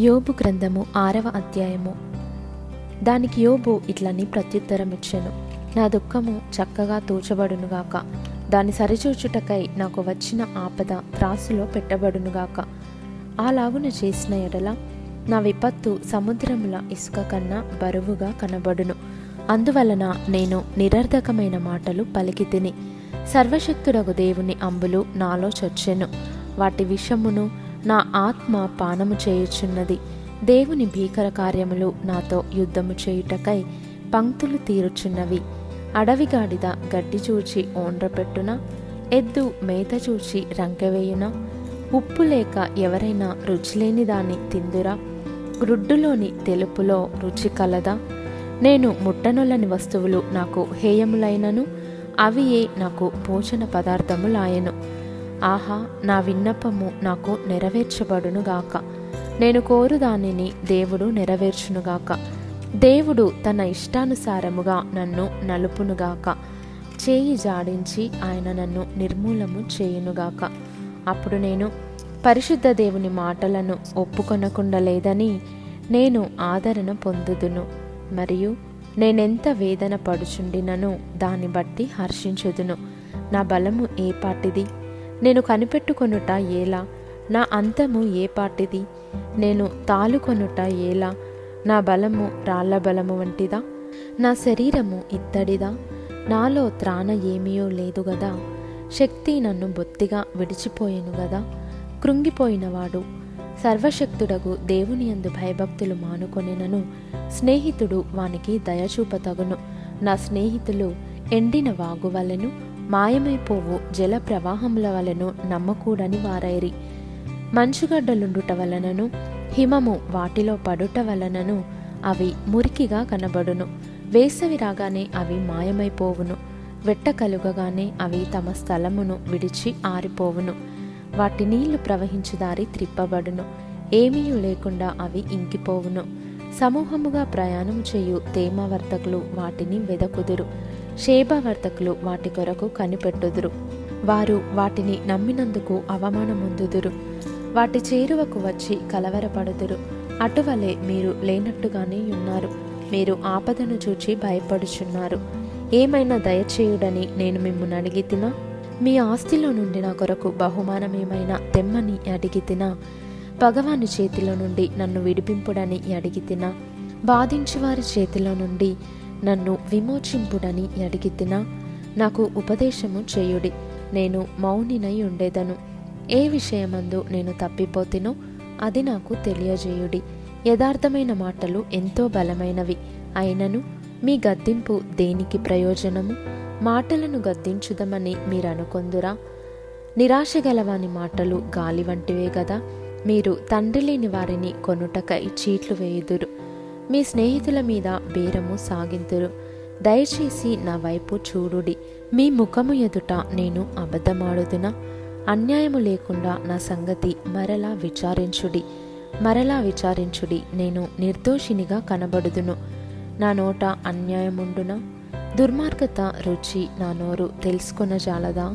యోబు గ్రంథము 6వ అధ్యాయము. దానికి యోబు ఇట్లని ప్రత్యుత్తరమిచ్చెను. నా దుఃఖము చక్కగా తూచబడునుగాక, దాని సరిచూచుటకై నాకు వచ్చిన ఆపద త్రాసులో పెట్టబడునుగాక. అలాగున చేసిన ఎడల నా విపత్తు సముద్రముల ఇసుక కన్నా బరువుగా కనబడును. అందువలన నేను నిరర్ధకమైన మాటలు పలికితిని. సర్వశక్తుడగు దేవుని అంబులు నాలో చొచ్చెను. వాటి విషమును నా ఆత్మ పానము చేయుచున్నది. దేవుని భీకర కార్యములు నాతో యుద్ధము చేయుటకై పంక్తులు తీరుచున్నవి. అడవిగాడిద గడ్డి చూచి ఓండ్రపెట్టున, ఎద్దు మేత చూచి రంకెవేయున, ఉప్పు లేక ఎవరైనా రుచిలేని దాన్ని తిందురా? గ్రుడ్డులోని తెలుపులో రుచి కలదా? నేను ముట్టనొల్లని వస్తువులు నాకు హేయములైనను, అవియే నాకు భోజన పదార్థములాయెను. ఆహా, నా విన్నపము నాకు నెరవేర్చబడునుగాక. నేను కోరు దానిని దేవుడు నెరవేర్చునుగాక. దేవుడు తన ఇష్టానుసారముగా నన్ను నలుపునుగాక. చేయి జాడించి ఆయన నన్ను నిర్మూలము చేయునుగాక. అప్పుడు నేను పరిశుద్ధ దేవుని మాటలను ఒప్పుకొనకుండా లేదని నేను ఆదరణ పొందుదును. మరియు నేనెంత వేదన పడుచుండినను దాన్ని బట్టి హర్షించుదును. నా బలము ఏ పాటిది? నేను కనిపెట్టుకొనుట ఏలా? నా అంతము ఏ పాటిది? నేను తాలుకొనుట ఏలా? నా బలము రాళ్ల బలము వంటిదా? నా శరీరము ఇత్తడిదా? నాలో త్రాణ ఏమీయో లేదు గదా. శక్తి నన్ను బొత్తిగా విడిచిపోయెను గదా. కృంగిపోయినవాడు సర్వశక్తుడగు దేవుని యందు భయభక్తులు మానుకొనినను స్నేహితుడు వానికి దయచూపతగును. నా స్నేహితులు ఎండిన వాగువలెను, మాయమైపోవు జల ప్రవాహముల వలెను నమ్మకూడని వారైరి. మంచుగడ్డలుండుట వలనను హిమము వాటిలో పడుట వలనను అవి మురికిగా కనబడును. వేసవి రాగానే అవి మాయమైపోవును. వెట్ట కలుగగానే అవి తమ స్థలమును విడిచి ఆరిపోవును. వాటి నీళ్లు ప్రవహించు దారి త్రిప్పబడును. ఏమీయూ లేకుండా అవి ఇంకిపోవును. సమూహముగా ప్రయాణము చేయు తేమవర్తకులు వాటిని వెదకుదురు. షేబవర్తకులు వాటి కొరకు కనిపెట్టుదురు. వారు వాటిని నమ్మినందుకు అవమానముందుదురు. వాటి చేరువకు వచ్చి కలవరపడుదురు. అటువలే మీరు లేనట్టుగానే ఉన్నారు. మీరు ఆపదను చూచి భయపడుచున్నారు. ఏమైనా దయచేయుడని నేను మిమ్మును అడిగితినా? మీ ఆస్తిలో నుండి నా కొరకు బహుమానమేమైనా తెమ్మని అడిగితినా? పగవాని చేతిలో నుండి నన్ను విడిపింపుడని అడిగితినా? బాధించువారి చేతిలో నుండి నన్ను విమోచింపుడని అడిగితినా? నాకు ఉపదేశము చేయుడి, నేను మౌనినై ఉండేదను. ఏ విషయమందు నేను తప్పిపోతినో అది నాకు తెలియజేయుడి. యథార్థమైన మాటలు ఎంతో బలమైనవి. అయినను మీ గద్దింపు దేనికి ప్రయోజనము? మాటలను గద్దించుదమని మీరనుకొందురా? నిరాశ గలవాని మాటలు గాలి వంటివే గదా. మీరు తండ్రి లేని వారిని కొనుటకై చీట్లు వేయుదురు. మీ స్నేహితుల మీద బేరము సాగింతురు. దయచేసి నా వైపు చూడుడి. మీ ముఖము ఎదుట నేను అబద్ధమాడుదునా? అన్యాయము లేకుండా నా సంగతి మరలా విచారించుడి. నేను నిర్దోషినిగా కనబడుదును. నా నోట అన్యాయముండునా? దుర్మార్గత రుచి నా నోరు తెలుసుకొనజాలదా?